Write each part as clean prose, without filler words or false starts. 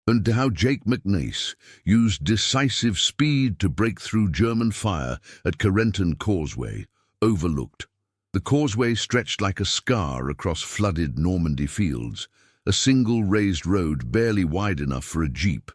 and how Jake McNiece used decisive speed to break through German fire at Carentan Causeway, overlooked. The causeway stretched like a scar across flooded Normandy fields, a single raised road barely wide enough for a jeep.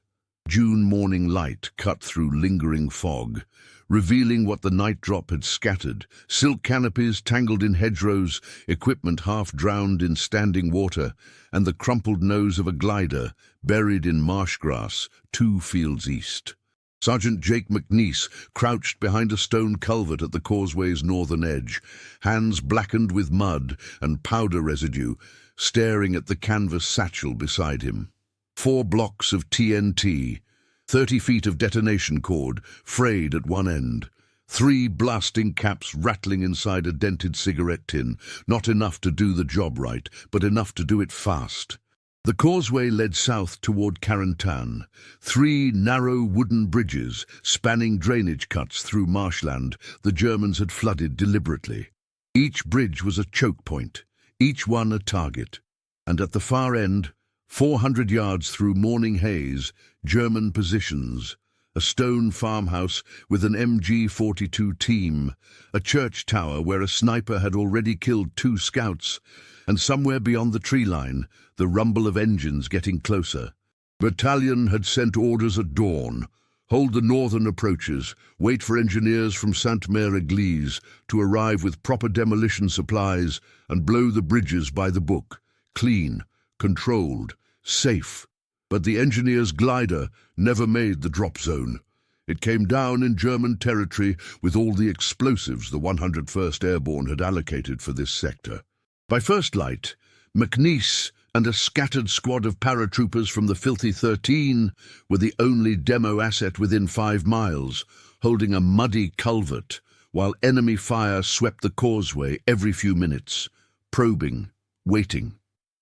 June morning light cut through lingering fog, revealing what the night drop had scattered: silk canopies tangled in hedgerows, equipment half drowned in standing water, and the crumpled nose of a glider buried in marsh grass 2 fields east. Sergeant Jake McNiece crouched behind a stone culvert at the causeway's northern edge, hands blackened with mud and powder residue, staring at the canvas satchel beside him. 4 blocks of TNT, 30 feet of detonation cord, frayed at one end. 3 blasting caps rattling inside a dented cigarette tin, not enough to do the job right, but enough to do it fast. The causeway led south toward Carentan. 3 narrow wooden bridges, spanning drainage cuts through marshland the Germans had flooded deliberately. Each bridge was a choke point, each one a target. And at the far end, 400 yards through morning haze, German positions. A stone farmhouse with an MP34 team, a church tower where a sniper had already killed 2 scouts, and somewhere beyond the tree line, the rumble of engines getting closer. Battalion had sent orders at dawn: hold the northern approaches, wait for engineers from Sainte-Mère-Église to arrive with proper demolition supplies, and blow the bridges by the book. Clean, controlled, safe. But the engineer's glider never made the drop zone. It came down in German territory with all the explosives the 101st Airborne had allocated for this sector. By first light, McNiece and a scattered squad of paratroopers from the Filthy 13 were the only demo asset within 5 miles, holding a muddy culvert, while enemy fire swept the causeway every few minutes, probing, waiting.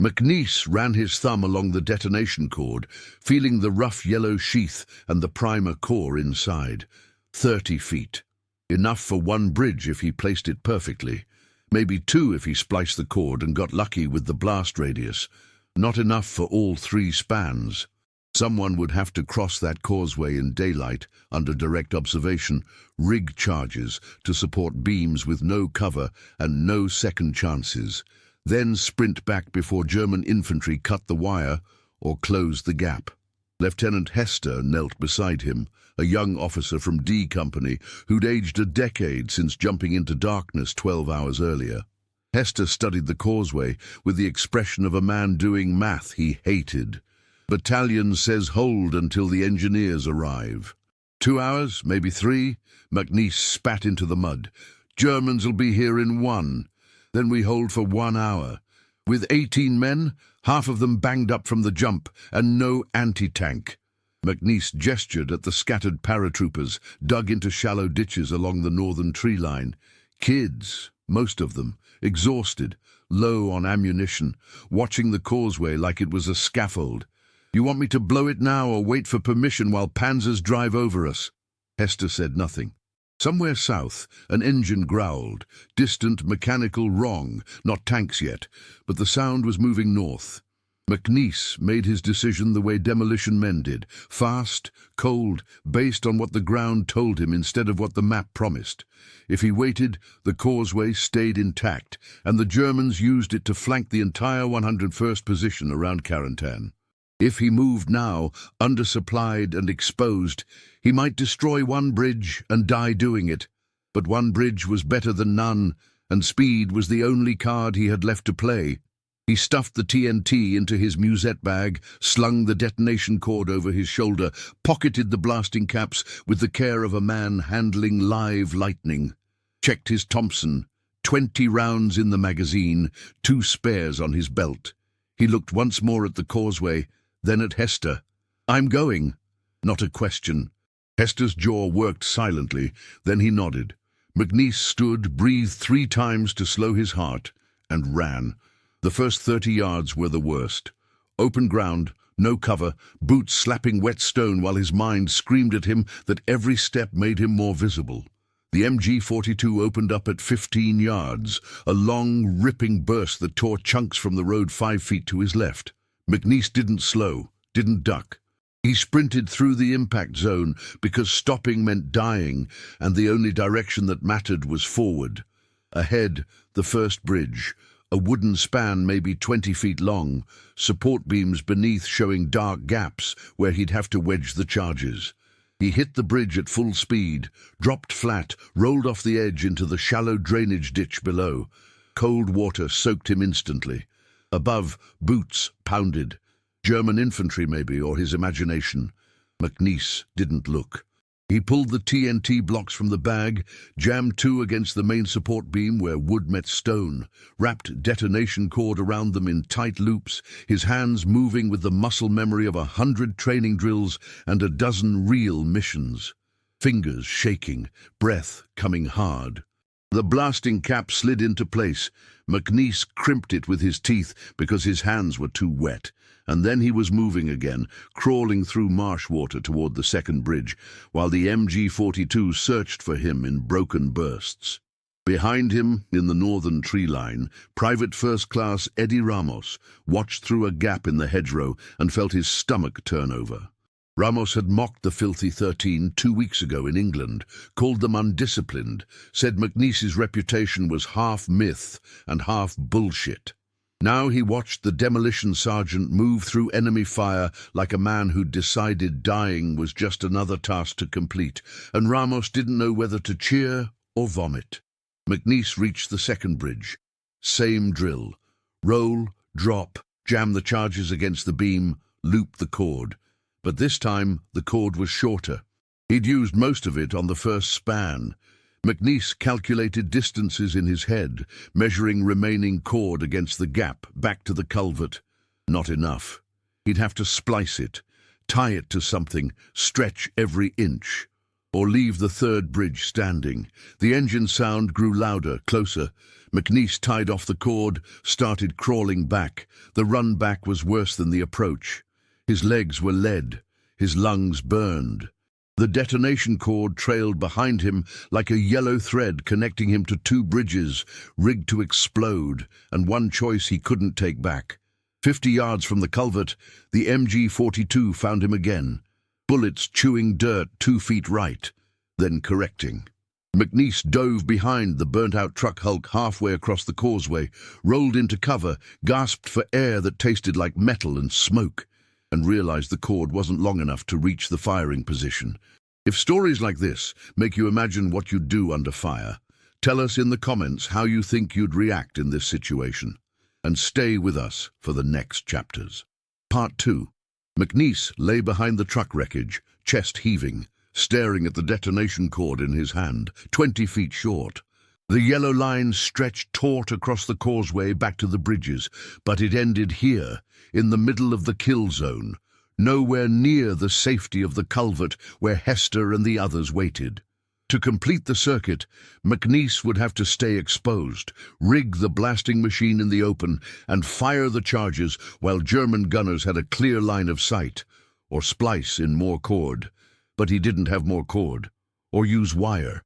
McNiece ran his thumb along the detonation cord, feeling the rough yellow sheath and the primer core inside. 30 feet. Enough for 1 bridge if he placed it perfectly. Maybe 2 if he spliced the cord and got lucky with the blast radius. Not enough for all 3 spans. Someone would have to cross that causeway in daylight, under direct observation, rig charges to support beams with no cover and no second chances. Then sprint back before German infantry cut the wire or closed the gap. Lieutenant Hester knelt beside him, a young officer from D Company who'd aged a decade since jumping into darkness 12 hours earlier. Hester studied the causeway with the expression of a man doing math he hated. Battalion says hold until the engineers arrive. 2 hours, maybe 3, McNiece spat into the mud. Germans'll be here in 1. Then we hold for 1 hour. With 18 men, half of them banged up from the jump, and no anti-tank. McNiece gestured at the scattered paratroopers, dug into shallow ditches along the northern tree line. Kids, most of them, exhausted, low on ammunition, watching the causeway like it was a scaffold. You want me to blow it now or wait for permission while panzers drive over us? Hester said nothing. Somewhere south, an engine growled, distant mechanical wrong, not tanks yet, but the sound was moving north. McNiece made his decision the way demolition men did, fast, cold, based on what the ground told him instead of what the map promised. If he waited, the causeway stayed intact, and the Germans used it to flank the entire 101st position around Carentan. If he moved now, undersupplied and exposed, he might destroy 1 bridge and die doing it. But 1 bridge was better than none, and speed was the only card he had left to play. He stuffed the TNT into his musette bag, slung the detonation cord over his shoulder, pocketed the blasting caps with the care of a man handling live lightning. Checked his Thompson, 20 rounds in the magazine, 2 spares on his belt. He looked once more at the causeway, then at Hester. I'm going. Not a question. Hester's jaw worked silently, then he nodded. McNiece stood, breathed 3 times to slow his heart, and ran. The first 30 yards were the worst. Open ground, no cover, boots slapping wet stone while his mind screamed at him that every step made him more visible. The MG42 opened up at 15 yards, a long, ripping burst that tore chunks from the road 5 feet to his left. McNiece didn't slow, didn't duck. He sprinted through the impact zone because stopping meant dying, and the only direction that mattered was forward. Ahead, the first bridge, a wooden span maybe 20 feet long, support beams beneath showing dark gaps where he'd have to wedge the charges. He hit the bridge at full speed, dropped flat, rolled off the edge into the shallow drainage ditch below. Cold water soaked him instantly. Above, boots pounded. German infantry maybe, or his imagination. McNiece didn't look. He pulled the TNT blocks from the bag, jammed two against the main support beam where wood met stone, wrapped detonation cord around them in tight loops, his hands moving with the muscle memory of 100 training drills and a dozen real missions. Fingers shaking, breath coming hard. The blasting cap slid into place. McNiece crimped it with his teeth because his hands were too wet. And then he was moving again, crawling through marsh water toward the second bridge, while the MG-42 searched for him in broken bursts. Behind him, in the northern tree line, Private First Class Eddie Ramos watched through a gap in the hedgerow and felt his stomach turn over. Ramos had mocked the filthy 13 2 weeks ago in England, called them undisciplined, said McNiece's reputation was half myth and half bullshit. Now he watched the demolition sergeant move through enemy fire like a man who'd decided dying was just another task to complete, and Ramos didn't know whether to cheer or vomit. McNiece reached the second bridge. Same drill. Roll, drop, jam the charges against the beam, loop the cord. But this time the cord was shorter. He'd used most of it on the first span. McNiece calculated distances in his head, measuring remaining cord against the gap back to the culvert. Not enough. He'd have to splice it, tie it to something, stretch every inch. Or leave the third bridge standing. The engine sound grew louder, closer. McNiece tied off the cord, started crawling back. The run back was worse than the approach. His legs were lead, his lungs burned. The detonation cord trailed behind him like a yellow thread connecting him to two bridges, rigged to explode, and one choice he couldn't take back. 50 yards from the culvert, the MG-42 found him again. Bullets chewing dirt 2 feet right, then correcting. McNiece dove behind the burnt-out truck hulk halfway across the causeway, rolled into cover, gasped for air that tasted like metal and smoke, and realized the cord wasn't long enough to reach the firing position. If stories like this make you imagine what you'd do under fire, tell us in the comments how you think you'd react in this situation. And stay with us for the next chapters. Part 2. McNiece lay behind the truck wreckage, chest heaving, staring at the detonation cord in his hand, 20 feet short. The yellow line stretched taut across the causeway back to the bridges, but it ended here, in the middle of the kill zone, nowhere near the safety of the culvert where Hester and the others waited. To complete the circuit, McNiece would have to stay exposed, rig the blasting machine in the open, and fire the charges while German gunners had a clear line of sight, or splice in more cord. But he didn't have more cord, or use wire.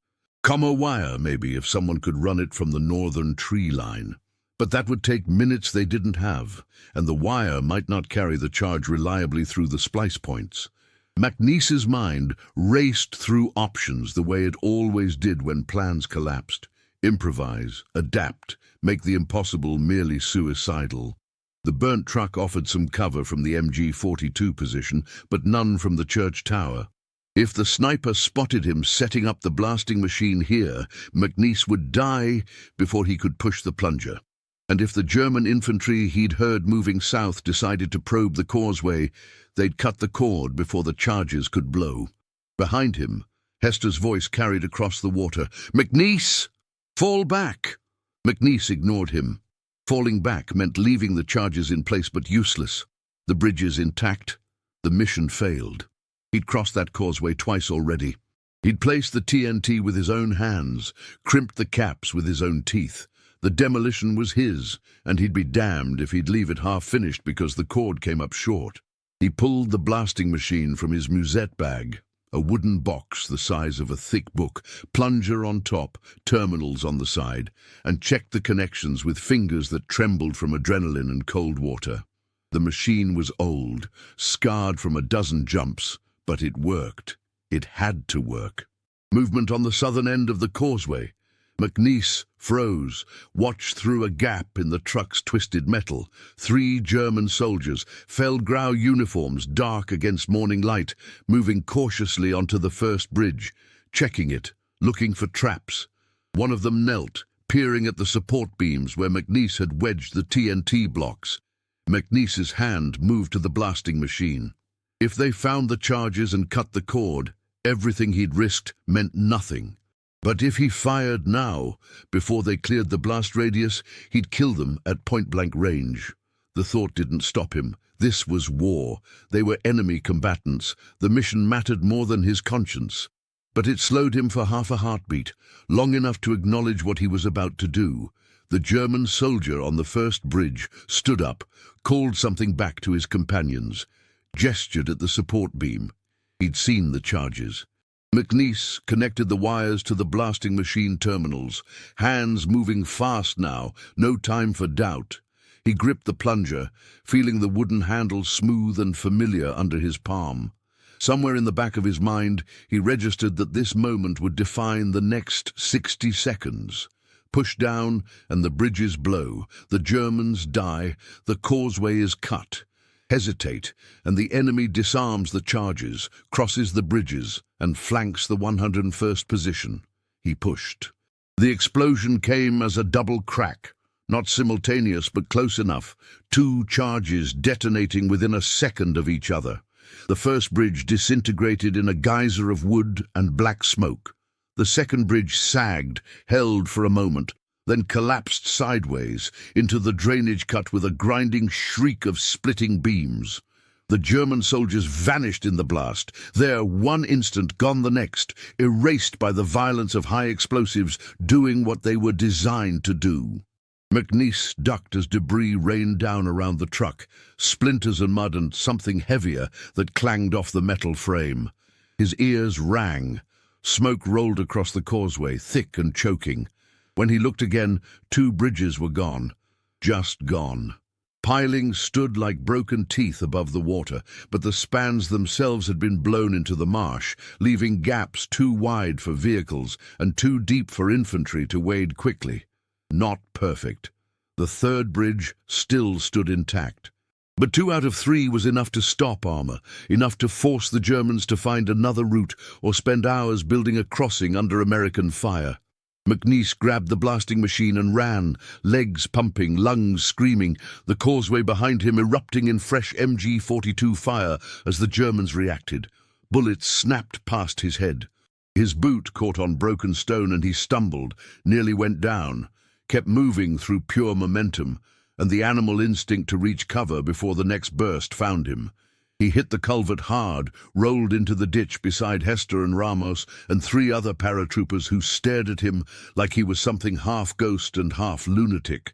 Wire, maybe, if someone could run it from the northern tree line. But that would take minutes they didn't have, and the wire might not carry the charge reliably through the splice points. McNiece's mind raced through options the way it always did when plans collapsed. Improvise, adapt, make the impossible merely suicidal. The burnt truck offered some cover from the MG-42 position, but none from the church tower. If the sniper spotted him setting up the blasting machine here, McNiece would die before he could push the plunger. And if the German infantry he'd heard moving south decided to probe the causeway, they'd cut the cord before the charges could blow. Behind him, Hester's voice carried across the water, "McNiece! Fall back!" McNiece ignored him. Falling back meant leaving the charges in place but useless. The bridges intact. The mission failed. He'd crossed that causeway twice already. He'd placed the TNT with his own hands, crimped the caps with his own teeth. The demolition was his, and he'd be damned if he'd leave it half-finished because the cord came up short. He pulled the blasting machine from his musette bag, a wooden box the size of a thick book, plunger on top, terminals on the side, and checked the connections with fingers that trembled from adrenaline and cold water. The machine was old, scarred from a dozen jumps, but it worked. It had to work. Movement on the southern end of the causeway. McNiece froze, watched through a gap in the truck's twisted metal. 3 German soldiers, Feldgrau uniforms dark against morning light, moving cautiously onto the first bridge, checking it, looking for traps. One of them knelt, peering at the support beams where McNiece had wedged the TNT blocks. McNiece's hand moved to the blasting machine. If they found the charges and cut the cord, everything he'd risked meant nothing. But if he fired now, before they cleared the blast radius, he'd kill them at point-blank range. The thought didn't stop him. This was war. They were enemy combatants. The mission mattered more than his conscience. But it slowed him for half a heartbeat, long enough to acknowledge what he was about to do. The German soldier on the first bridge stood up, called something back to his companions, gestured at the support beam. He'd seen the charges. McNiece connected the wires to the blasting machine terminals, hands moving fast now, no time for doubt. He gripped the plunger, feeling the wooden handle smooth and familiar under his palm. Somewhere in the back of his mind, he registered that this moment would define the next 60 seconds. Push down, and the bridges blow. The Germans die. The causeway is cut. Hesitate, and the enemy disarms the charges, crosses the bridges, and flanks the 101st position. He pushed. The explosion came as a double crack, not simultaneous but close enough, 2 charges detonating within a second of each other. The first bridge disintegrated in a geyser of wood and black smoke. The second bridge sagged, held for a moment, then collapsed sideways into the drainage cut with a grinding shriek of splitting beams. The German soldiers vanished in the blast, there one instant, gone the next, erased by the violence of high explosives, doing what they were designed to do. McNiece ducked as debris rained down around the truck, splinters and mud and something heavier that clanged off the metal frame. His ears rang. Smoke rolled across the causeway, thick and choking. When he looked again, 2 bridges were gone. Just gone. Pilings stood like broken teeth above the water, but the spans themselves had been blown into the marsh, leaving gaps too wide for vehicles and too deep for infantry to wade quickly. Not perfect. The third bridge still stood intact. But 2 out of 3 was enough to stop armor, enough to force the Germans to find another route or spend hours building a crossing under American fire. McNiece grabbed the blasting machine and ran, legs pumping, lungs screaming, the causeway behind him erupting in fresh MP34 fire as the Germans reacted. Bullets snapped past his head. His boot caught on broken stone and he stumbled, nearly went down, kept moving through pure momentum, and the animal instinct to reach cover before the next burst found him. He hit the culvert hard, rolled into the ditch beside Hester and Ramos and 3 other paratroopers who stared at him like he was something half ghost and half lunatic.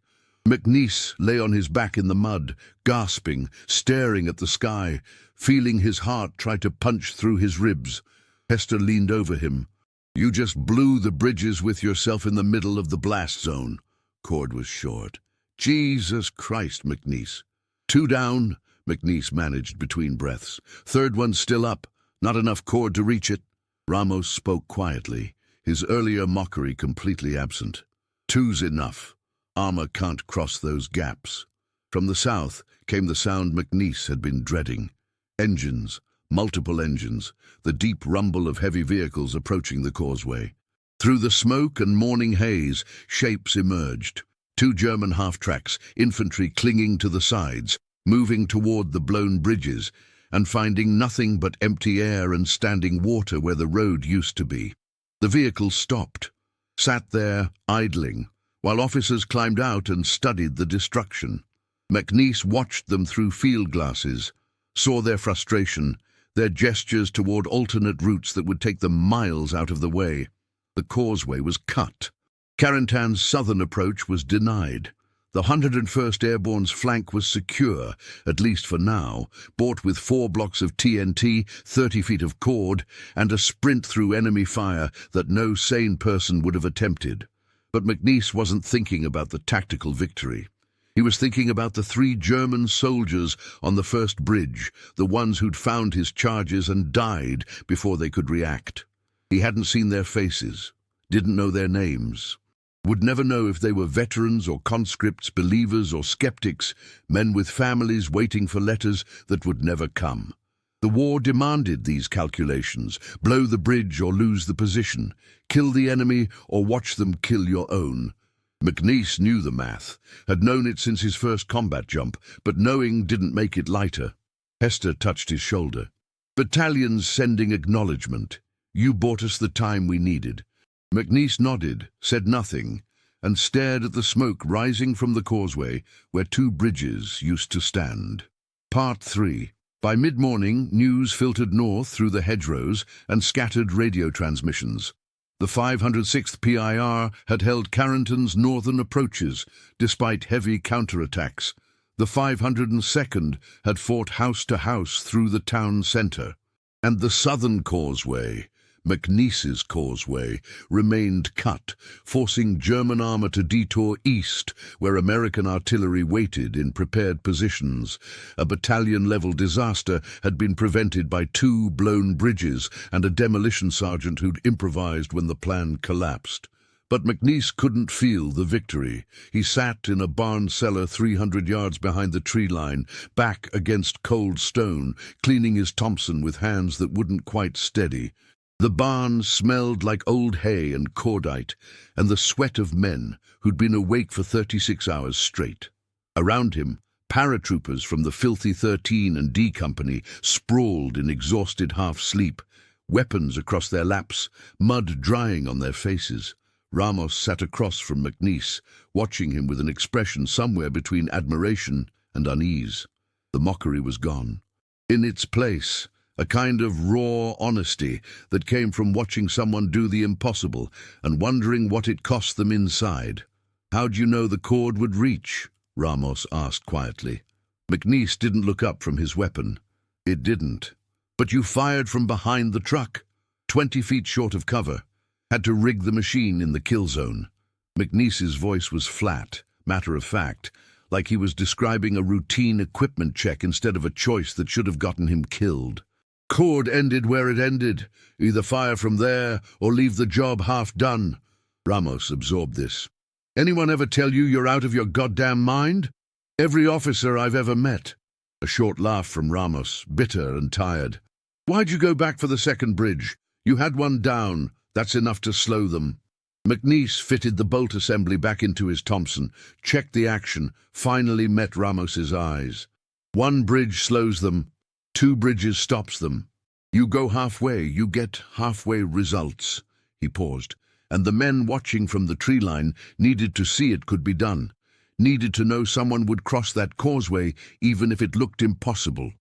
McNiece lay on his back in the mud, gasping, staring at the sky, feeling his heart try to punch through his ribs. Hester leaned over him. "You just blew the bridges with yourself in the middle of the blast zone." Cord was short. "Jesus Christ, McNiece." 2 down, McNiece managed between breaths. "Third one's still up. Not enough cord to reach it." Ramos spoke quietly, his earlier mockery completely absent. "Two's enough. Armor can't cross those gaps." From the south came the sound McNiece had been dreading. Engines, multiple engines, the deep rumble of heavy vehicles approaching the causeway. Through the smoke and morning haze, shapes emerged. 2 German half-tracks, infantry clinging to the sides, moving toward the blown bridges, and finding nothing but empty air and standing water where the road used to be. The vehicles stopped, sat there, idling, while officers climbed out and studied the destruction. McNiece watched them through field glasses, saw their frustration, their gestures toward alternate routes that would take them miles out of the way. The causeway was cut. Carentan's southern approach was denied. The 101st Airborne's flank was secure, at least for now, bought with 4 blocks of TNT, 30 feet of cord, and a sprint through enemy fire that no sane person would have attempted. But McNiece wasn't thinking about the tactical victory. He was thinking about the 3 German soldiers on the first bridge, the ones who'd found his charges and died before they could react. He hadn't seen their faces, didn't know their names, would never know if they were veterans or conscripts, believers or skeptics, men with families waiting for letters that would never come. The war demanded these calculations: blow the bridge or lose the position, kill the enemy or watch them kill your own. McNiece knew the math, had known it since his first combat jump, but knowing didn't make it lighter. Hester touched his shoulder. "Battalion's sending acknowledgement. You bought us the time we needed." McNiece nodded, said nothing, and stared at the smoke rising from the causeway where 2 bridges used to stand. Part 3. By mid-morning, news filtered north through the hedgerows and scattered radio transmissions. The 506th PIR had held Carrington's northern approaches, despite heavy counterattacks. The 502nd had fought house to house through the town centre. And the southern causeway, McNiece's causeway, remained cut, forcing German armour to detour east, where American artillery waited in prepared positions. A battalion-level disaster had been prevented by 2 blown bridges and a demolition sergeant who'd improvised when the plan collapsed. But McNiece couldn't feel the victory. He sat in a barn cellar 300 yards behind the tree line, back against cold stone, cleaning his Thompson with hands that wouldn't quite steady. The barn smelled like old hay and cordite, and the sweat of men who'd been awake for 36 hours straight. Around him, paratroopers from the filthy 13 and D Company sprawled in exhausted half-sleep, weapons across their laps, mud drying on their faces. Ramos sat across from McNiece, watching him with an expression somewhere between admiration and unease. The mockery was gone. In its place, a kind of raw honesty that came from watching someone do the impossible and wondering what it cost them inside. "How'd you know the cord would reach?" Ramos asked quietly. McNiece didn't look up from his weapon. "It didn't. But you fired from behind the truck, 20 feet short of cover. Had to rig the machine in the kill zone." McNiece's voice was flat, matter-of-fact, like he was describing a routine equipment check instead of a choice that should have gotten him killed. "Cord ended where it ended. Either fire from there or leave the job half done." Ramos absorbed this. "Anyone ever tell you you're out of your goddamn mind?" "Every officer I've ever met." A short laugh from Ramos, bitter and tired. "Why'd you go back for the second bridge? You had one down. That's enough to slow them." McNiece fitted the bolt assembly back into his Thompson, checked the action, finally met Ramos's eyes. "1 bridge slows them. 2 bridges stops them. You go halfway, you get halfway results." He paused, and the men watching from the tree line needed to see it could be done, needed to know someone would cross that causeway even if it looked impossible.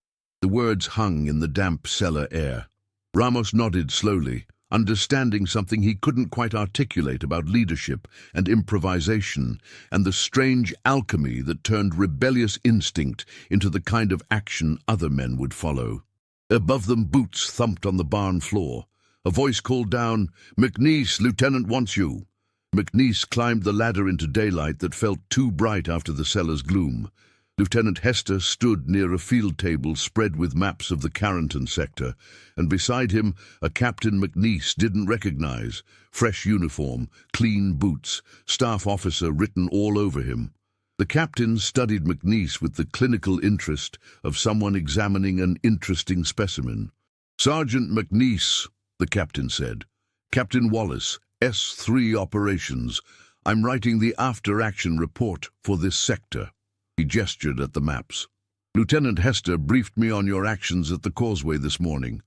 The words hung in the damp cellar air. Ramos nodded slowly, understanding something he couldn't quite articulate about leadership and improvisation and the strange alchemy that turned rebellious instinct into the kind of action other men would follow. Above them, boots thumped on the barn floor. A voice called down, "McNiece, Lieutenant wants you." McNiece climbed the ladder into daylight that felt too bright after the cellar's gloom. Lieutenant Hester stood near a field table spread with maps of the Carrington sector, and beside him a Captain McNiece didn't recognize. Fresh uniform, clean boots, staff officer written all over him. The captain studied McNiece with the clinical interest of someone examining an interesting specimen. "Sergeant McNiece," the captain said. "Captain Wallace, S3 Operations. I'm writing the after-action report for this sector." He gestured at the maps. "Lieutenant Hester briefed me on your actions at the causeway this morning.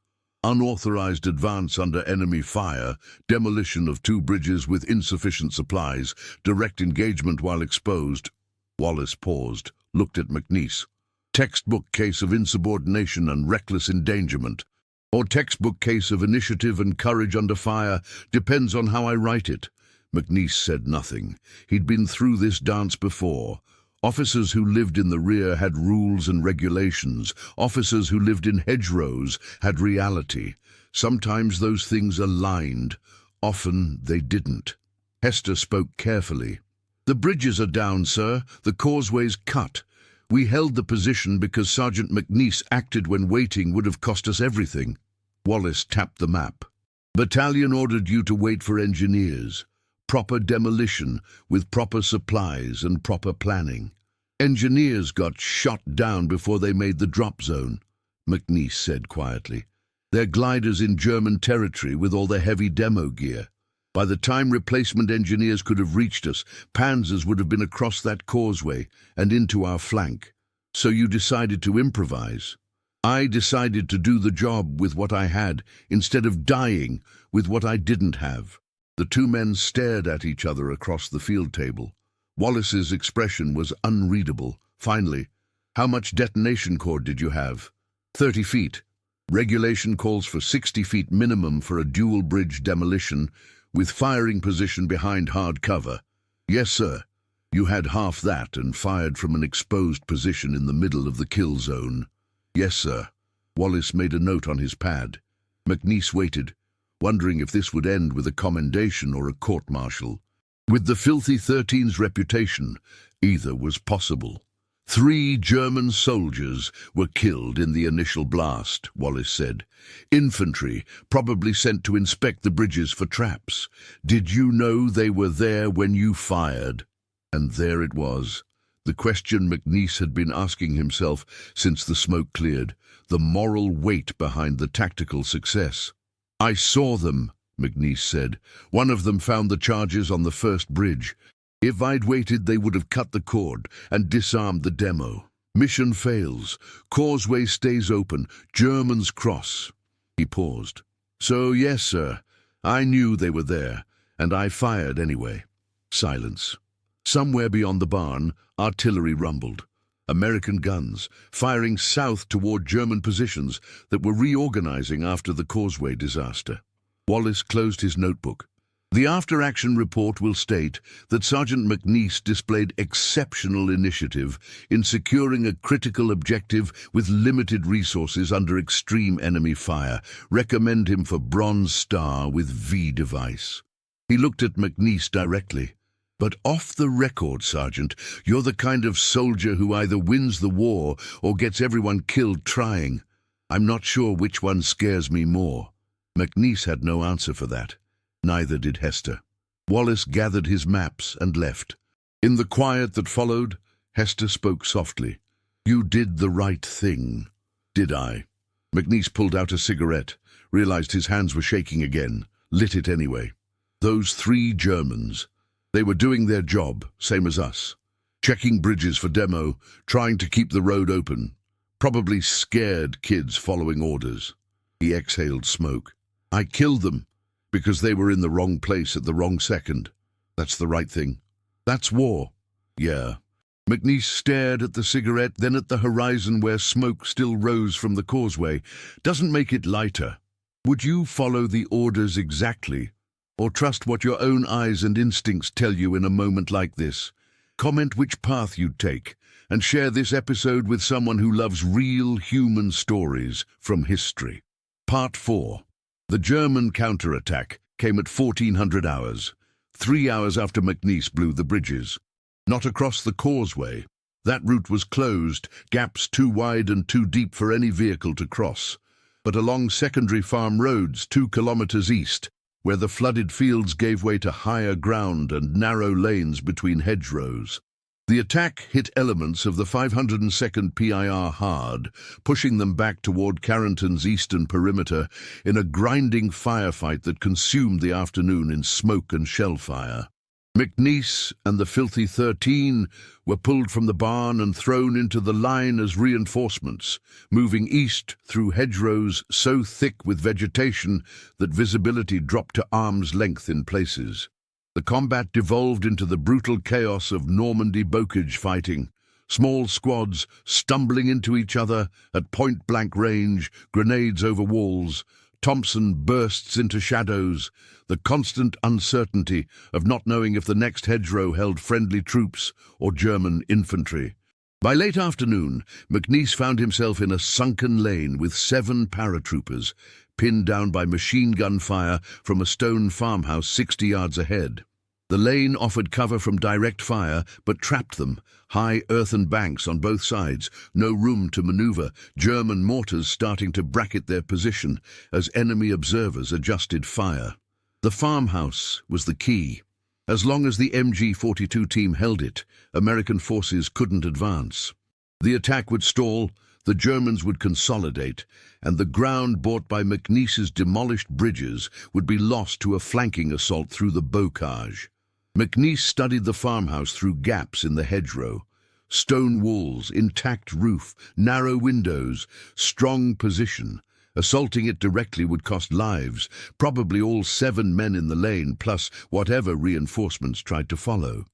Unauthorized advance under enemy fire, demolition of 2 bridges with insufficient supplies, direct engagement while exposed." Wallace paused, looked at McNiece. "Textbook case of insubordination and reckless endangerment. Or textbook case of initiative and courage under fire, depends on how I write it." McNiece said nothing. He'd been through this dance before. Officers who lived in the rear had rules and regulations. Officers who lived in hedgerows had reality. Sometimes those things aligned. Often they didn't. Hester spoke carefully. "The bridges are down, sir. The causeway's cut. We held the position because Sergeant McNiece acted when waiting would have cost us everything." Wallace tapped the map. "Battalion ordered you to wait for engineers. Proper demolition with proper supplies and proper planning. Engineers got shot down before they made the drop zone," McNiece said quietly. "They're gliders in German territory with all their heavy demo gear. By the time replacement engineers could have reached us, panzers would have been across that causeway and into our flank. So you decided to improvise. I decided to do the job with what I had instead of dying with what I didn't have." The two men stared at each other across the field table. Wallace's expression was unreadable. Finally, "How much detonation cord did you have?" 30 feet. Regulation calls for 60 feet minimum for a dual bridge demolition with firing position behind hard cover." "Yes, sir. You had half that and fired from an exposed position in the middle of the kill zone." "Yes, sir." Wallace made a note on his pad. McNiece waited, wondering if this would end with a commendation or a court-martial. With the Filthy 13's reputation, either was possible. 3 German soldiers were killed in the initial blast, Wallace said. "Infantry, probably sent to inspect the bridges for traps. Did you know they were there when you fired?" And there it was. The question McNiece had been asking himself since the smoke cleared, the moral weight behind the tactical success. "I saw them," McNiece said. "One of them found the charges on the first bridge. If I'd waited, they would have cut the cord and disarmed the demo. Mission fails. Causeway stays open. Germans cross." He paused. "So, yes, sir. I knew they were there, and I fired anyway." Silence. Somewhere beyond the barn, artillery rumbled. American guns, firing south toward German positions that were reorganizing after the causeway disaster. Wallace closed his notebook. "The after-action report will state that Sergeant McNiece displayed exceptional initiative in securing a critical objective with limited resources under extreme enemy fire. Recommend him for Bronze Star with V device." He looked at McNiece directly. "But off the record, Sergeant, you're the kind of soldier who either wins the war or gets everyone killed trying. I'm not sure which one scares me more." McNiece had no answer for that. Neither did Hester. Wallace gathered his maps and left. In the quiet that followed, Hester spoke softly. "You did the right thing." "Did I?" McNiece pulled out a cigarette, realized his hands were shaking again, lit it anyway. "Those 3 Germans. They were doing their job, same as us. Checking bridges for demo, trying to keep the road open. Probably scared kids following orders." He exhaled smoke. "I killed them because they were in the wrong place at the wrong second. That's the right thing. That's war." "Yeah." McNiece stared at the cigarette, then at the horizon where smoke still rose from the causeway. "Doesn't make it lighter. Would you follow the orders exactly, or trust what your own eyes and instincts tell you in a moment like this? Comment which path you'd take, and share this episode with someone who loves real human stories from history. Part 4. The German counterattack came at 1400 hours, 3 hours after McNiece blew the bridges. Not across the causeway. That route was closed, gaps too wide and too deep for any vehicle to cross, but along secondary farm roads 2 kilometers east, where the flooded fields gave way to higher ground and narrow lanes between hedgerows. The attack hit elements of the 502nd PIR hard, pushing them back toward Carrington's eastern perimeter in a grinding firefight that consumed the afternoon in smoke and shellfire. McNiece and the Filthy 13 were pulled from the barn and thrown into the line as reinforcements, moving east through hedgerows so thick with vegetation that visibility dropped to arm's length in places. The combat devolved into the brutal chaos of Normandy bocage fighting, small squads stumbling into each other at point-blank range, grenades over walls. Thompson bursts into shadows, the constant uncertainty of not knowing if the next hedgerow held friendly troops or German infantry. By late afternoon, McNiece found himself in a sunken lane with 7 paratroopers, pinned down by machine gun fire from a stone farmhouse 60 yards ahead. The lane offered cover from direct fire, but trapped them. High earthen banks on both sides, no room to maneuver, German mortars starting to bracket their position as enemy observers adjusted fire. The farmhouse was the key. As long as the MG42 team held it, American forces couldn't advance. The attack would stall, the Germans would consolidate, and the ground bought by McNiece's demolished bridges would be lost to a flanking assault through the bocage. McNiece studied the farmhouse through gaps in the hedgerow. Stone walls, intact roof, narrow windows, strong position. Assaulting it directly would cost lives, probably all 7 men in the lane, plus whatever reinforcements tried to follow.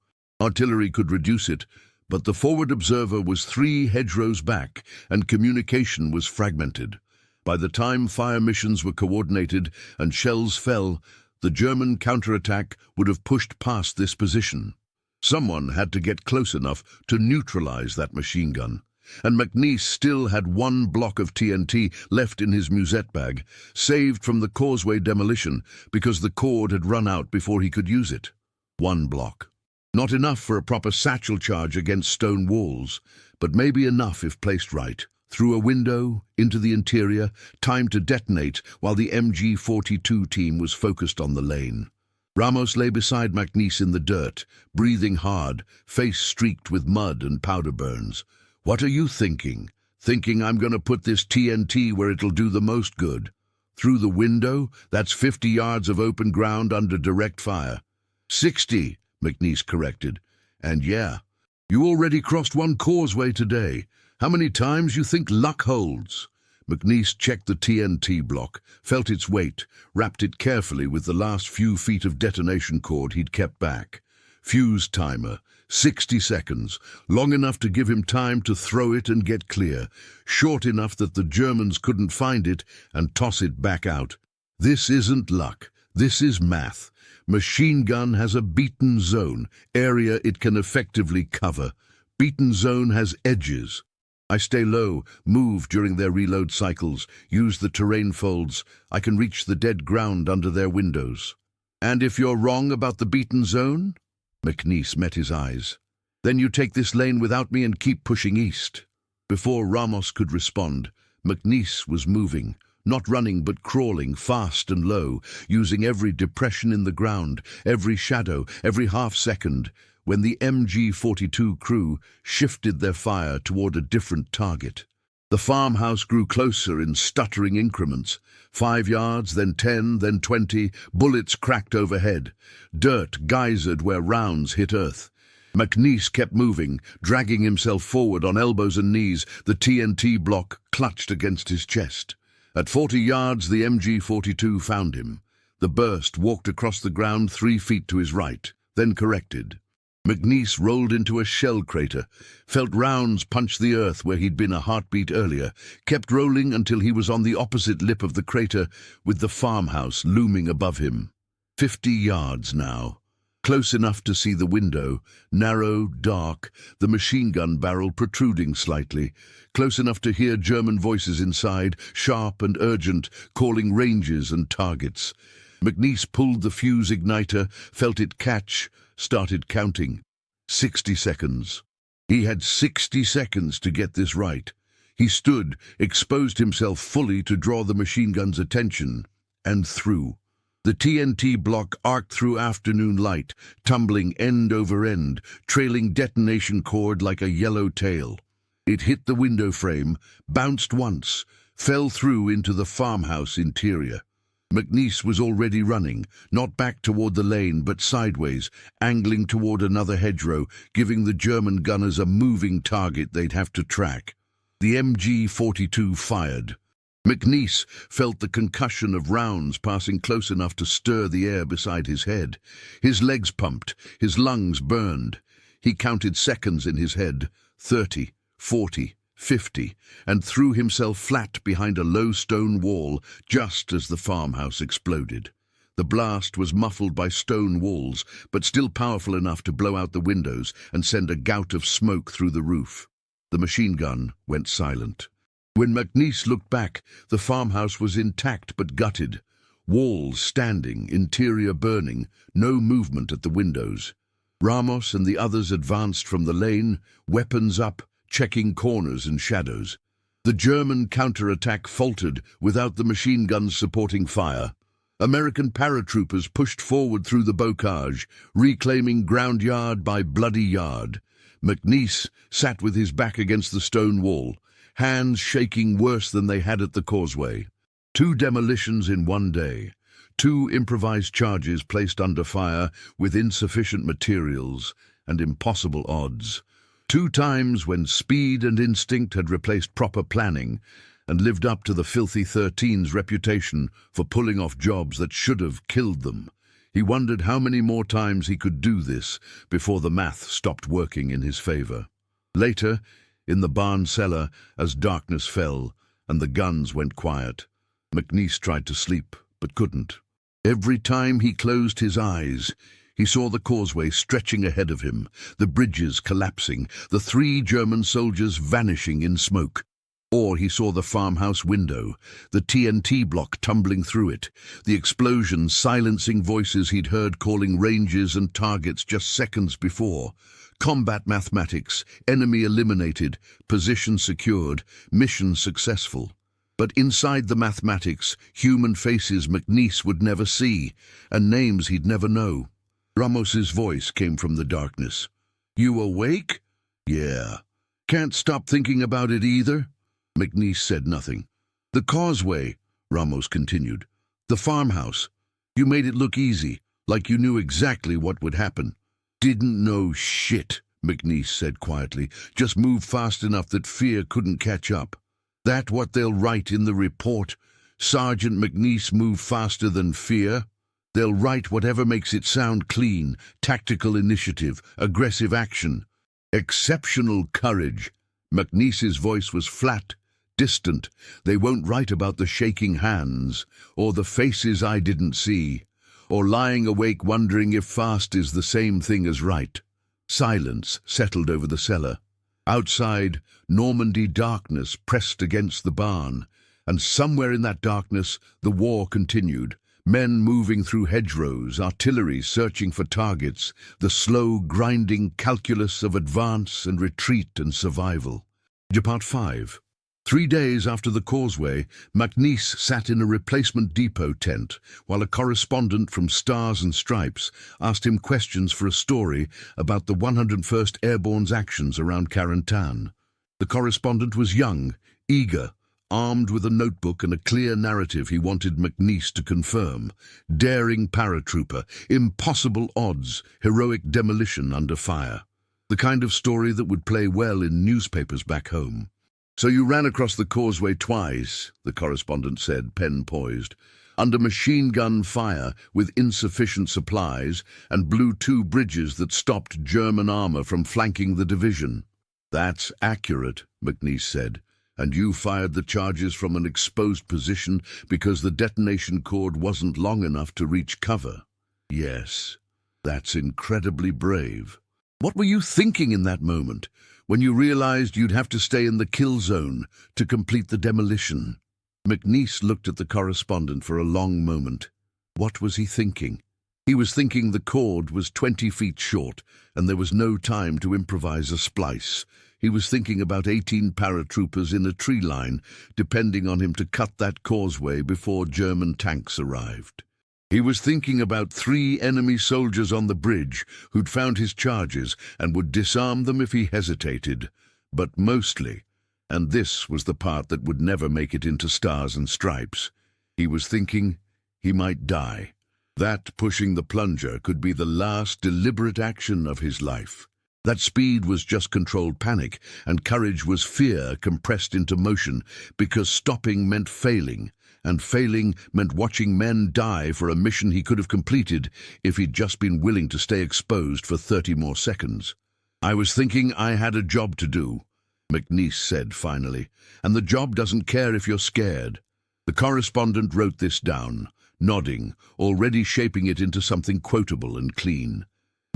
Artillery could reduce it, but the forward observer was 3 hedgerows back, and communication was fragmented. By the time fire missions were coordinated and shells fell, the German counterattack would have pushed past this position. Someone had to get close enough to neutralize that machine gun. And McNiece still had 1 block of TNT left in his musette bag, saved from the causeway demolition because the cord had run out before he could use it. 1 block. Not enough for a proper satchel charge against stone walls, but maybe enough if placed right. Through a window, into the interior, time to detonate while the MG42 team was focused on the lane. Ramos lay beside McNiece in the dirt, breathing hard, face streaked with mud and powder burns. "What are you thinking? Thinking I'm going to put this TNT where it'll do the most good? Through the window? That's 50 yards of open ground under direct fire." 60, McNiece corrected. "And yeah, you already crossed 1 causeway today. How many times you think luck holds?" McNiece checked the TNT block, felt its weight, wrapped it carefully with the last few feet of detonation cord he'd kept back. Fuse timer, 60 seconds, long enough to give him time to throw it and get clear, short enough that the Germans couldn't find it and toss it back out. This isn't luck, this is math. Machine gun has a beaten zone, area it can effectively cover. Beaten zone has edges. I stay low, move during their reload cycles, use the terrain folds. I can reach the dead ground under their windows. "And if you're wrong about the beaten zone?" McNiece met his eyes. "Then you take this lane without me and keep pushing east." Before Ramos could respond, McNiece was moving, not running but crawling, fast and low, using every depression in the ground, every shadow, every half-second, when the MG42 crew shifted their fire toward a different target. The farmhouse grew closer in stuttering increments. 5 yards, then 10, then 20, bullets cracked overhead. Dirt geysered where rounds hit earth. McNiece kept moving, dragging himself forward on elbows and knees, the TNT block clutched against his chest. At 40 yards, the MG42 found him. The burst walked across the ground 3 feet to his right, then corrected. McNiece rolled into a shell crater, felt rounds punch the earth where he'd been a heartbeat earlier, kept rolling until he was on the opposite lip of the crater with the farmhouse looming above him. 50 yards now. Close enough to see the window, narrow, dark, the machine gun barrel protruding slightly. Close enough to hear German voices inside, sharp and urgent, calling ranges and targets. McNiece pulled the fuse igniter, felt it catch, started counting. 60 seconds. He had 60 seconds to get this right. He stood, exposed himself fully to draw the machine gun's attention, and threw. The TNT block arced through afternoon light, tumbling end over end, trailing detonation cord like a yellow tail. It hit the window frame, bounced once, fell through into the farmhouse interior. McNiece was already running, not back toward the lane but sideways, angling toward another hedgerow, giving the German gunners a moving target they'd have to track. The MG42 fired. McNiece felt the concussion of rounds passing close enough to stir the air beside his head. His legs pumped, his lungs burned. He counted seconds in his head, 30, 40, 50, and threw himself flat behind a low stone wall just as the farmhouse exploded. The blast was muffled by stone walls, but still powerful enough to blow out the windows and send a gout of smoke through the roof. The machine gun went silent. When McNiece looked back, the farmhouse was intact but gutted. Walls standing, interior burning, no movement at the windows. Ramos and the others advanced from the lane, weapons up, checking corners and shadows. The German counterattack faltered without the machine guns supporting fire. American paratroopers pushed forward through the bocage, reclaiming ground yard by bloody yard. McNiece sat with his back against the stone wall, hands shaking worse than they had at the causeway. 2 demolitions in one day, 2 improvised charges placed under fire with insufficient materials and impossible odds. 2 times when speed and instinct had replaced proper planning and lived up to the filthy 13's reputation for pulling off jobs that should have killed them. He wondered how many more times he could do this before the math stopped working in his favor. Later, in the barn cellar, as darkness fell and the guns went quiet, McNiece tried to sleep but couldn't. Every time he closed his eyes, he saw the causeway stretching ahead of him, the bridges collapsing, the 3 German soldiers vanishing in smoke. Or he saw the farmhouse window, the TNT block tumbling through it, the explosions silencing voices he'd heard calling ranges and targets just seconds before. Combat mathematics, enemy eliminated, position secured, mission successful. But inside the mathematics, human faces McNiece would never see, and names he'd never know. Ramos's voice came from the darkness. "You awake?" "Yeah." "Can't stop thinking about it either?" McNiece said nothing. "The causeway," Ramos continued. "The farmhouse. You made it look easy, like you knew exactly what would happen." "Didn't know shit," McNiece said quietly. "Just move fast enough that fear couldn't catch up. That what they'll write in the report? Sergeant McNiece moved faster than fear? They'll write whatever makes it sound clean, tactical initiative, aggressive action. Exceptional courage." McNiece's voice was flat, distant. "They won't write about the shaking hands, or the faces I didn't see, or lying awake wondering if fast is the same thing as right." Silence settled over the cellar. Outside, Normandy darkness pressed against the barn, and somewhere in that darkness the war continued. Men moving through hedgerows, artillery searching for targets, the slow, grinding calculus of advance and retreat and survival. Part 5. 3 days after the causeway, McNiece sat in a replacement depot tent while a correspondent from Stars and Stripes asked him questions for a story about the 101st Airborne's actions around Carentan. The correspondent was young, eager, armed with a notebook and a clear narrative he wanted McNiece to confirm. Daring paratrooper, impossible odds, heroic demolition under fire. The kind of story that would play well in newspapers back home. "So you ran across the causeway twice," the correspondent said, pen poised, "under machine gun fire with insufficient supplies, and blew 2 bridges that stopped German armor from flanking the division." "That's accurate," McNiece said. "And you fired the charges from an exposed position because the detonation cord wasn't long enough to reach cover." "Yes, that's incredibly brave." "What were you thinking in that moment, when you realized you'd have to stay in the kill zone to complete the demolition?" McNiece looked at the correspondent for a long moment. What was he thinking? He was thinking the cord was 20 feet short, and there was no time to improvise a splice. He was thinking about 18 paratroopers in a tree line, depending on him to cut that causeway before German tanks arrived. He was thinking about 3 enemy soldiers on the bridge who'd found his charges and would disarm them if he hesitated. But mostly, and this was the part that would never make it into Stars and Stripes, he was thinking he might die. That pushing the plunger could be the last deliberate action of his life. That speed was just controlled panic, and courage was fear compressed into motion, because stopping meant failing, and failing meant watching men die for a mission he could have completed if he'd just been willing to stay exposed for 30 more seconds. "I was thinking I had a job to do," McNiece said finally, "and the job doesn't care if you're scared." The correspondent wrote this down, nodding, already shaping it into something quotable and clean.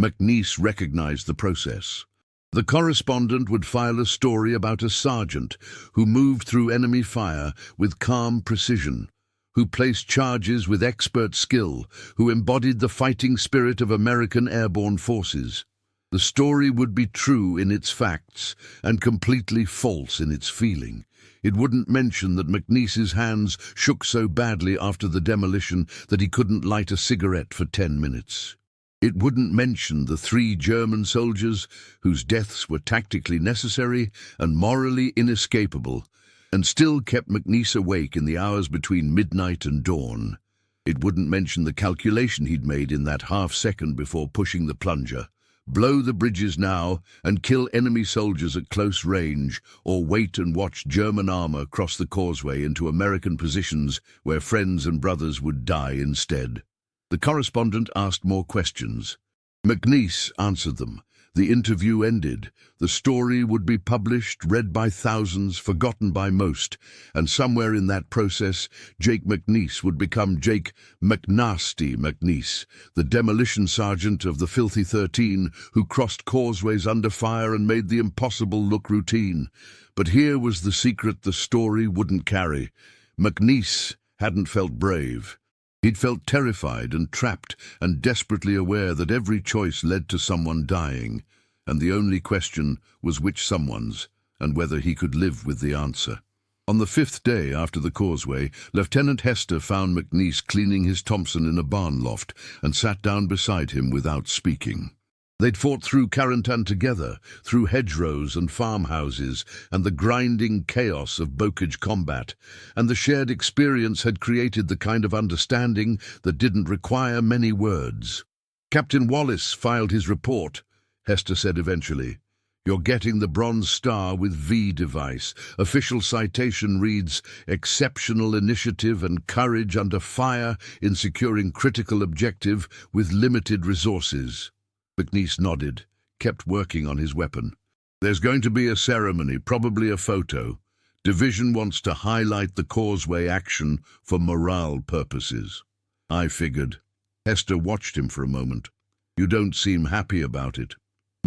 McNiece recognized the process. The correspondent would file a story about a sergeant who moved through enemy fire with calm precision, who placed charges with expert skill, who embodied the fighting spirit of American airborne forces. The story would be true in its facts and completely false in its feeling. It wouldn't mention that McNiece's hands shook so badly after the demolition that he couldn't light a cigarette for 10 minutes. It wouldn't mention the 3 German soldiers whose deaths were tactically necessary and morally inescapable, and still kept McNiece awake in the hours between midnight and dawn. It wouldn't mention the calculation he'd made in that half-second before pushing the plunger. Blow the bridges now and kill enemy soldiers at close range, or wait and watch German armor cross the causeway into American positions where friends and brothers would die instead. The correspondent asked more questions. McNiece answered them. The interview ended. The story would be published, read by thousands, forgotten by most, and somewhere in that process, Jake McNiece would become Jake McNasty McNiece, the demolition sergeant of the Filthy 13 who crossed causeways under fire and made the impossible look routine. But here was the secret the story wouldn't carry. McNiece hadn't felt brave. He'd felt terrified and trapped and desperately aware that every choice led to someone dying, and the only question was which someone's, and whether he could live with the answer. On the 5th day after the causeway, Lieutenant Hester found McNiece cleaning his Thompson in a barn loft and sat down beside him without speaking. They'd fought through Carentan together, through hedgerows and farmhouses and the grinding chaos of Bocage combat, and the shared experience had created the kind of understanding that didn't require many words. "Captain Wallace filed his report," Hester said eventually. "You're getting the Bronze Star with V device. Official citation reads, 'Exceptional initiative and courage under fire in securing critical objective with limited resources.'" McNiece nodded, kept working on his weapon. "There's going to be a ceremony, probably a photo. Division wants to highlight the causeway action for morale purposes." "I figured." Hester watched him for a moment. "You don't seem happy about it."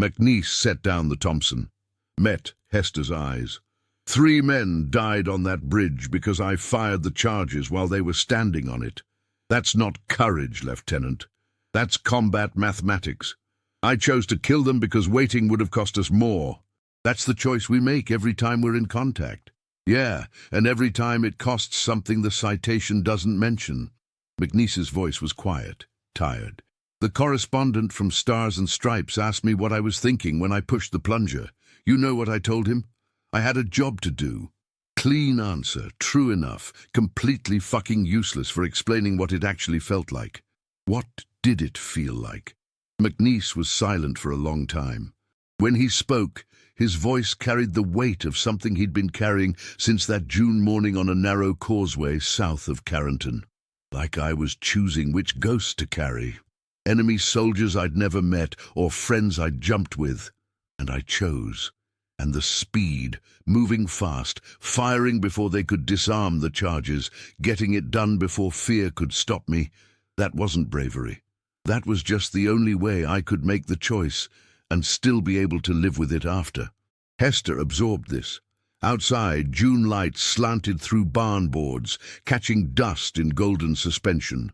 McNiece set down the Thompson, met Hester's eyes. 3 men died on that bridge because I fired the charges while they were standing on it. That's not courage, Lieutenant. That's combat mathematics. I chose to kill them because waiting would have cost us more. That's the choice we make every time we're in contact. Yeah, and every time it costs something the citation doesn't mention." McNiece's voice was quiet, tired. "The correspondent from Stars and Stripes asked me what I was thinking when I pushed the plunger. You know what I told him? I had a job to do." Clean answer, true enough, completely fucking useless for explaining what it actually felt like. What did it feel like? McNiece was silent for a long time. When he spoke, his voice carried the weight of something he'd been carrying since that June morning on a narrow causeway south of Carentan. Like I was choosing which ghost to carry. Enemy soldiers I'd never met or friends I'd jumped with. And I chose. And the speed, moving fast, firing before they could disarm the charges, getting it done before fear could stop me, that wasn't bravery. That was just the only way I could make the choice and still be able to live with it after. Hester absorbed this. Outside, June lights slanted through barn boards, catching dust in golden suspension.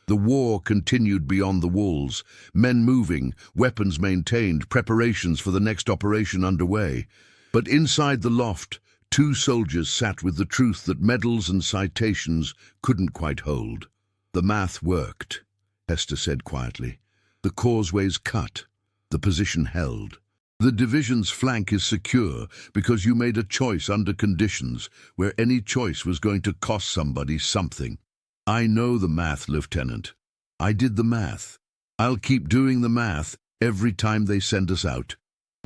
The war continued beyond the walls, men moving, weapons maintained, preparations for the next operation underway. But inside the loft, 2 soldiers sat with the truth that medals and citations couldn't quite hold. "The math worked," Hester said quietly. "The causeway's cut, the position held. The division's flank is secure because you made a choice under conditions where any choice was going to cost somebody something. I know the math, Lieutenant. I did the math. I'll keep doing the math every time they send us out."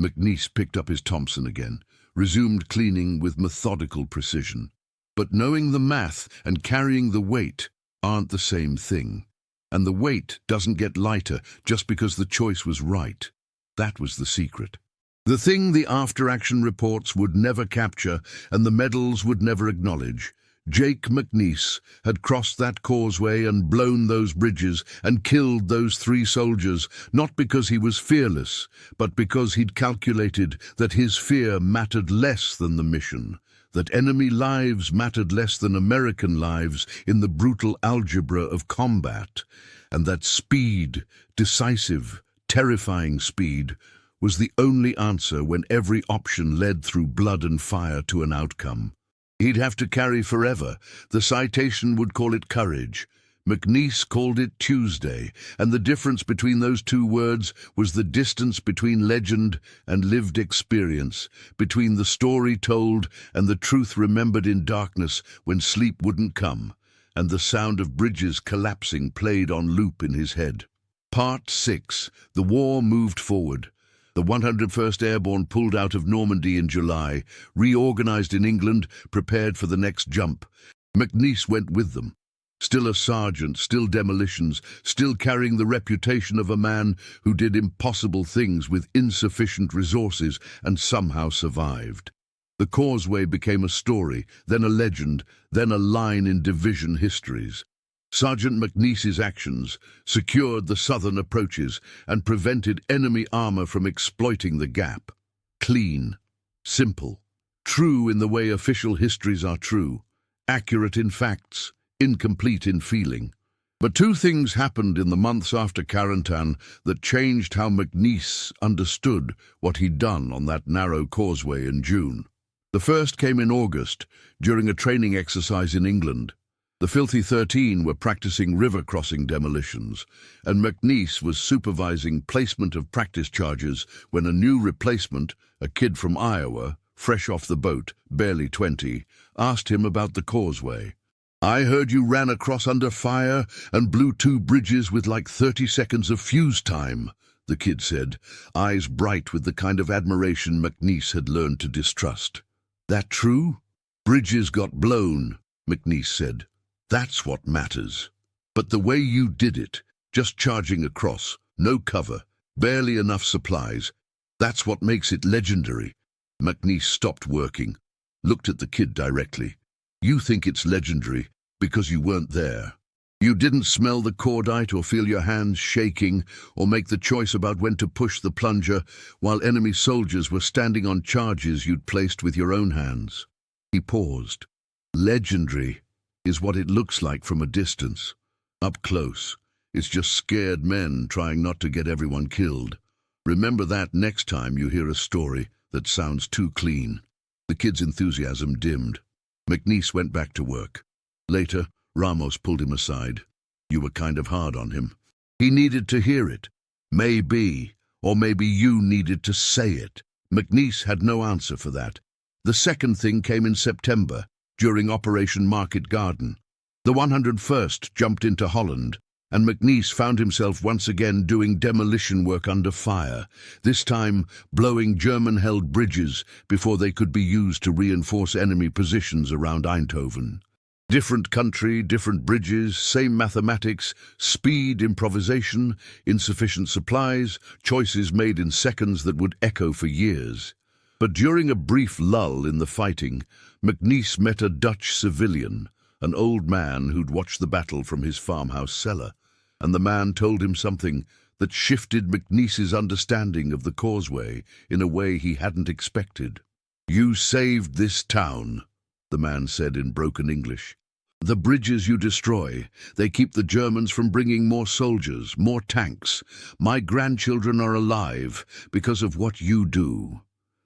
McNiece picked up his Thompson again, resumed cleaning with methodical precision. But knowing the math and carrying the weight aren't the same thing. And the weight doesn't get lighter just because the choice was right. That was the secret. The thing the after-action reports would never capture and the medals would never acknowledge. Jake McNiece had crossed that causeway and blown those bridges and killed those 3 soldiers, not because he was fearless, but because he'd calculated that his fear mattered less than the mission. that enemy lives mattered less than American lives in the brutal algebra of combat, and that speed, decisive, terrifying speed, was the only answer when every option led through blood and fire to an outcome. He'd have to carry forever. The citation would call it courage. McNiece called it Tuesday, and the difference between those two words was the distance between legend and lived experience, between the story told and the truth remembered in darkness when sleep wouldn't come, and the sound of bridges collapsing played on loop in his head. Part 6. The war moved forward. The 101st Airborne pulled out of Normandy in July, reorganized in England, prepared for the next jump. McNiece went with them. Still a sergeant, still demolitions, still carrying the reputation of a man who did impossible things with insufficient resources and somehow survived. The Causeway became a story, then a legend, then a line in division histories. Sergeant McNiece's actions secured the southern approaches and prevented enemy armor from exploiting the gap. Clean, simple, true in the way official histories are true, accurate in facts, incomplete in feeling. But two things happened in the months after Carentan that changed how McNiece understood what he'd done on that narrow causeway in June. The first came in August, during a training exercise in England. The Filthy 13 were practicing river crossing demolitions, and McNiece was supervising placement of practice charges when a new replacement, a kid from Iowa, fresh off the boat, barely 20, asked him about the causeway. "I heard you ran across under fire and blew 2 bridges with like 30 seconds of fuse time," the kid said, eyes bright with the kind of admiration McNiece had learned to distrust. "That true?" "Bridges got blown," McNiece said. "That's what matters. But the way you did it, just charging across, no cover, barely enough supplies, that's what makes it legendary." McNiece stopped working, looked at the kid directly. "You think it's legendary because you weren't there. You didn't smell the cordite or feel your hands shaking or make the choice about when to push the plunger while enemy soldiers were standing on charges you'd placed with your own hands." He paused. "Legendary is what it looks like from a distance. Up close, it's just scared men trying not to get everyone killed. Remember that next time you hear a story that sounds too clean." The kid's enthusiasm dimmed. McNiece went back to work. Later, Ramos pulled him aside. "You were kind of hard on him. He needed to hear it. Maybe, or maybe you needed to say it." McNiece had no answer for that. The second thing came in September, during Operation Market Garden. The 101st jumped into Holland, and McNiece found himself once again doing demolition work under fire, this time blowing German-held bridges before they could be used to reinforce enemy positions around Eindhoven. Different country, different bridges, same mathematics, speed, improvisation, insufficient supplies, choices made in seconds that would echo for years. But during a brief lull in the fighting, McNiece met a Dutch civilian, an old man who'd watched the battle from his farmhouse cellar, and the man told him something that shifted McNiece's understanding of the causeway in a way he hadn't expected. "You saved this town," the man said in broken English. "The bridges you destroy, they keep the Germans from bringing more soldiers, more tanks. My grandchildren are alive because of what you do."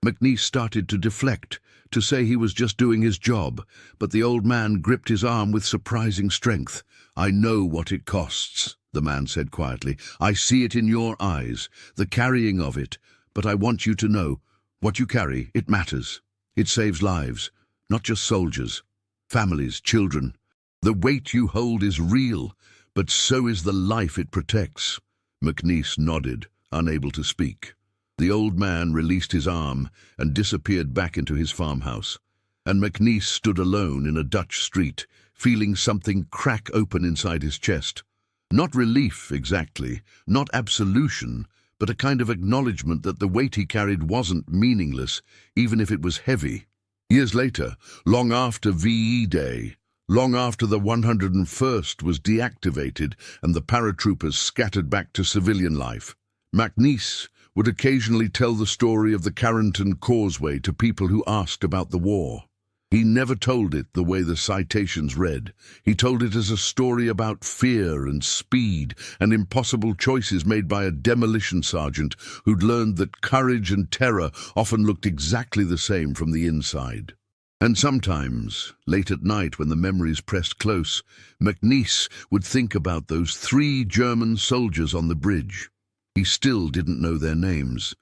McNiece started to deflect, to say he was just doing his job, but the old man gripped his arm with surprising strength. "I know what it costs," the man said quietly. "I see it in your eyes, the carrying of it, but I want you to know, what you carry, it matters. It saves lives, not just soldiers, families, children. The weight you hold is real, but so is the life it protects." McNiece nodded, unable to speak. The old man released his arm and disappeared back into his farmhouse, and McNiece stood alone in a Dutch street, feeling something crack open inside his chest. Not relief, exactly, not absolution, but a kind of acknowledgement that the weight he carried wasn't meaningless, even if it was heavy. Years later, long after VE Day, long after the 101st was deactivated and the paratroopers scattered back to civilian life, McNiece would occasionally tell the story of the Carentan Causeway to people who asked about the war. He never told it the way the citations read. He told it as a story about fear and speed and impossible choices made by a demolition sergeant who'd learned that courage and terror often looked exactly the same from the inside. And sometimes, late at night when the memories pressed close, McNiece would think about those 3 German soldiers on the bridge. He still didn't know their names,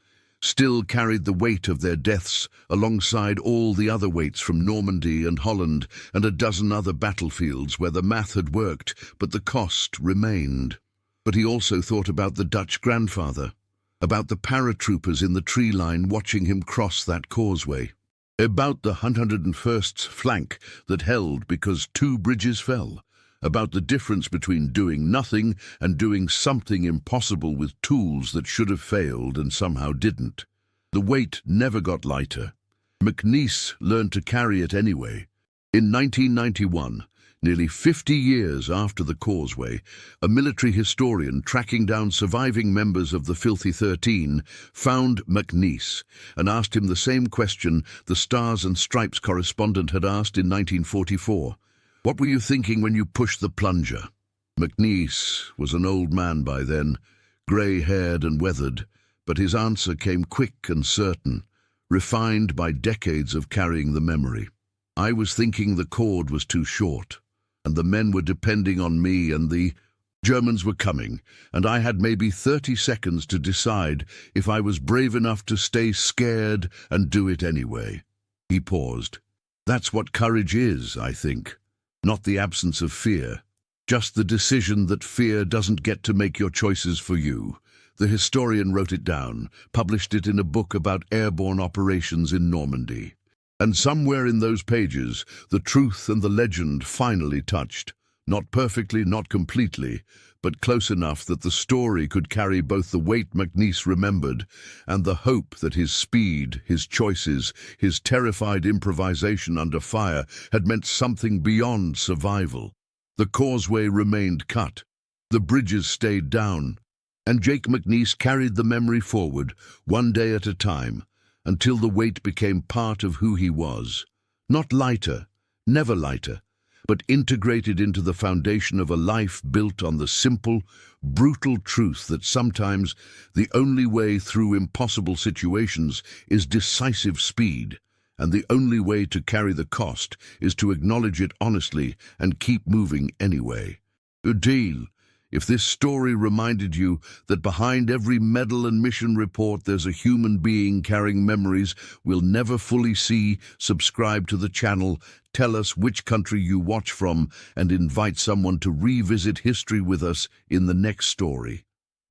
still carried the weight of their deaths alongside all the other weights from Normandy and Holland and a dozen other battlefields where the math had worked, but the cost remained. But he also thought about the Dutch grandfather, about the paratroopers in the tree line watching him cross that causeway, about the 101st's flank that held because 2 bridges fell, about the difference between doing nothing and doing something impossible with tools that should have failed and somehow didn't. The weight never got lighter. McNiece learned to carry it anyway. In 1991, nearly 50 years after the causeway, a military historian tracking down surviving members of the Filthy 13 found McNiece and asked him the same question the Stars and Stripes correspondent had asked in 1944. "What were you thinking when you pushed the plunger?" McNiece was an old man by then, grey-haired and weathered, but his answer came quick and certain, refined by decades of carrying the memory. "I was thinking the cord was too short, and the men were depending on me, and the Germans were coming, and I had maybe 30 seconds to decide if I was brave enough to stay scared and do it anyway." He paused. "That's what courage is, I think. Not the absence of fear, just the decision that fear doesn't get to make your choices for you." The historian wrote it down, published it in a book about airborne operations in Normandy. And somewhere in those pages, the truth and the legend finally touched. Not perfectly, not completely, but close enough that the story could carry both the weight McNiece remembered and the hope that his speed, his choices, his terrified improvisation under fire had meant something beyond survival. The causeway remained cut, the bridges stayed down, and Jake McNiece carried the memory forward, one day at a time, until the weight became part of who he was. Not lighter, never lighter, but integrated into the foundation of a life built on the simple, brutal truth that sometimes the only way through impossible situations is decisive speed, and the only way to carry the cost is to acknowledge it honestly and keep moving anyway. A deal. If this story reminded you that behind every medal and mission report there's a human being carrying memories we'll never fully see, subscribe to the channel, tell us which country you watch from, and invite someone to revisit history with us in the next story.